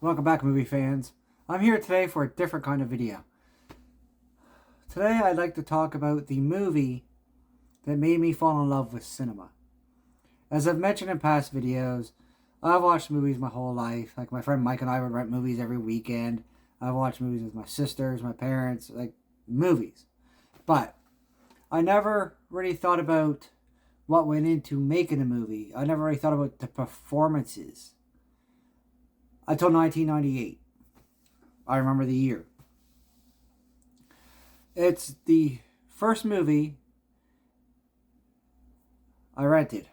Welcome back, movie fans. I'm here today for a different kind of video. Today I'd like to talk about the movie that made me fall in love with cinema. As I've mentioned in past videos, I've watched movies my whole life. Like my friend Mike and I would rent movies every weekend. I've watched movies with my sisters, my parents, like movies. But I never really thought about what went into making a movie. I never really thought about the performances until 1998. I remember the year. It's the first movie I rented.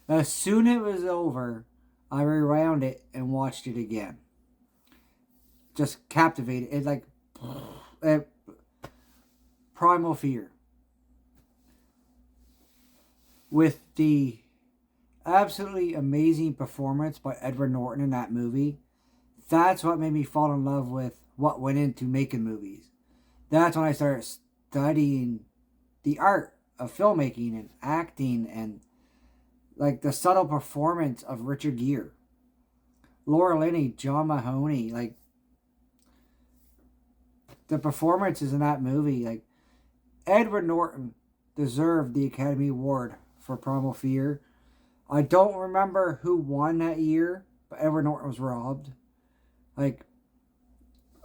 As soon as it was over, I rewound it and watched it again. Just captivated. It's like Primal Fear. With the absolutely amazing performance by Edward Norton in that movie, that's what made me fall in love with what went into making movies. That's when I started studying the art of filmmaking and acting and like the subtle performance of Richard Gere, Laura Linney, John Mahoney, like the performances in that movie. Like Edward Norton deserved the Academy Award for Primal Fear. I don't remember who won that year, but Edward Norton was robbed. Like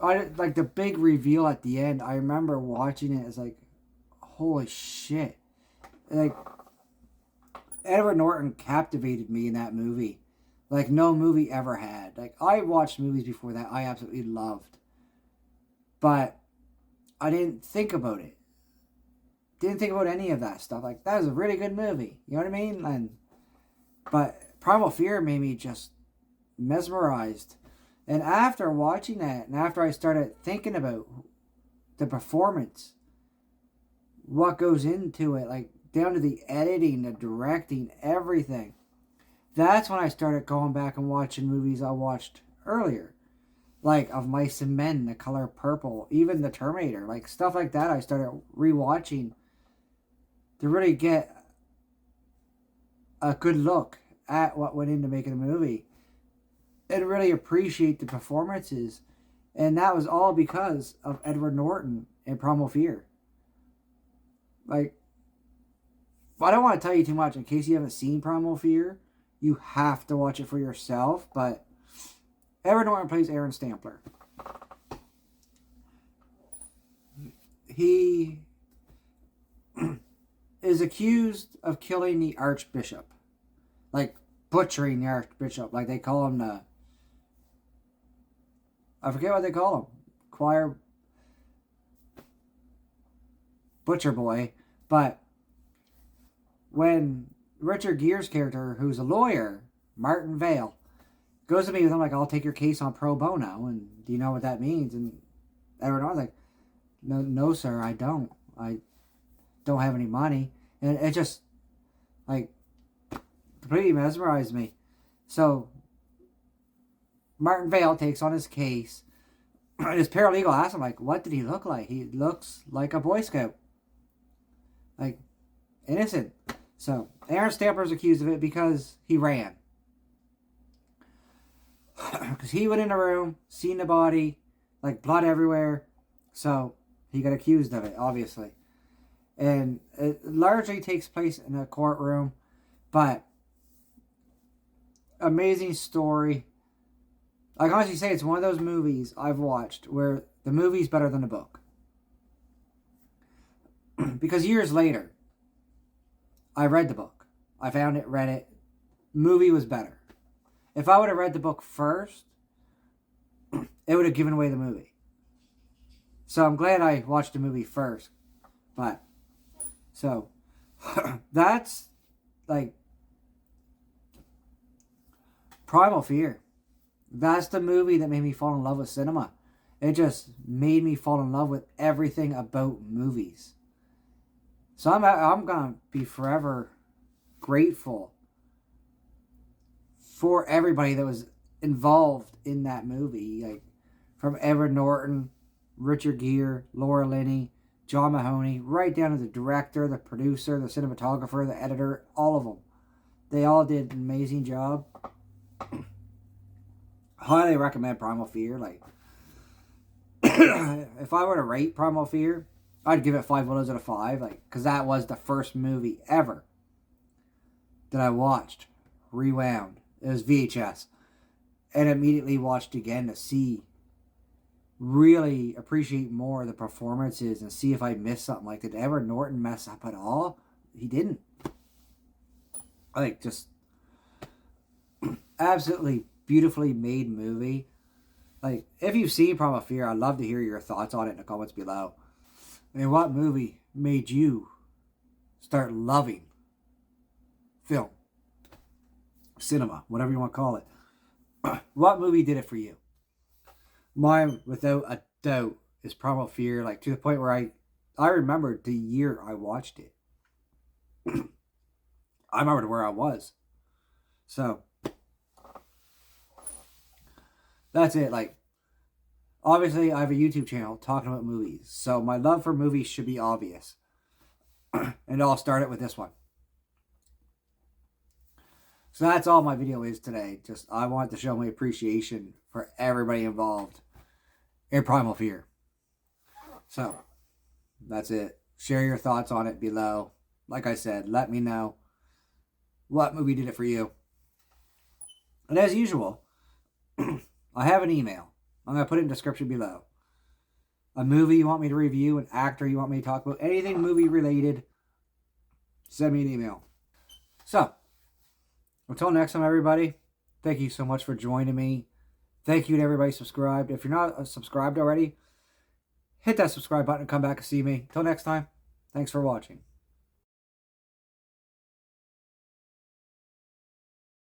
like the big reveal at the end. I remember watching it as like, holy shit! Like Edward Norton captivated me in that movie, like no movie ever had. Like I watched movies before that I absolutely loved, but I didn't think about it. Didn't think about any of that stuff. Like that was a really good movie. You know what I mean? But Primal Fear made me just mesmerized. And after watching that, and after I started thinking about the performance, what goes into it, like down to the editing, the directing, everything, that's when I started going back and watching movies I watched earlier. Like Of Mice and Men, The Color Purple, even The Terminator, like stuff like that I started rewatching to really get a good look at what went into making a movie and really appreciate the performances. And that was all because of Edward Norton and Primal Fear. Like, I don't want to tell you too much in case you haven't seen Primal Fear. You have to watch it for yourself. But Edward Norton plays Aaron Stampler. He is accused of killing the Archbishop. Like, butchering the Archbishop. Like, they call him the... I forget what they call him. Choir... Butcher Boy. But when Richard Gere's character, who's a lawyer, Martin Vale, goes to me with him like, I'll take your case on pro bono. And do you know what that means? And Edward Norton's like, no, sir, I don't. I don't have any money. And it just, like, completely mesmerized me. So, Martin Vale takes on his case. And his paralegal asks him, like, what did he look like? He looks like a Boy Scout. Like, innocent. So, Aaron Stampler's accused of it because he ran. Because he went in the room, seen the body, like blood everywhere. So, he got accused of it, obviously. And it largely takes place in a courtroom. But, amazing story. I can honestly say it's one of those movies I've watched where the movie's better than the book. Because years later, I read the book. I found it, read it. Movie was better. If I would have read the book first, it would have given away the movie. So I'm glad I watched the movie first. But, so, that's, like, Primal Fear. That's the movie that made me fall in love with cinema. It just made me fall in love with everything about movies. So I'm going to be forever grateful for everybody that was involved in that movie. Like, from Edward Norton, Richard Gere, Laura Linney, John Mahoney, right down to the director, the producer, the cinematographer, the editor, all of them. They all did an amazing job. highly recommend Primal Fear. Like, if I were to rate Primal Fear, I'd give it 5 willows out of 5. Like, because that was the first movie ever that I watched, rewound. It was VHS, and immediately watched again to see, really appreciate more of the performances and see if I missed something. Like, did Edward Norton mess up at all? He didn't. I think just absolutely beautifully made movie. Like, if you've seen Primal Fear, I'd love to hear your thoughts on it in the comments below. I mean, what movie made you start loving film, cinema, whatever you want to call it? What movie did it for you? Mine, without a doubt, is Primal Fear. Like, to the point where I remembered the year I watched it. I remembered where I was. So, that's it. Like, obviously, I have a YouTube channel talking about movies. So, my love for movies should be obvious. And I'll start it with this one. So, that's all my video is today. Just, I want to show my appreciation for everybody involved in Primal Fear. So, that's it. Share your thoughts on it below. Like I said, let me know what movie did it for you. And as usual, I have an email. I'm going to put it in the description below. A movie you want me to review, an actor you want me to talk about, anything movie related, send me an email. So, until next time, everybody, thank you so much for joining me. Thank you to everybody subscribed. If you're not subscribed already, hit that subscribe button and come back and see me. Until next time, thanks for watching.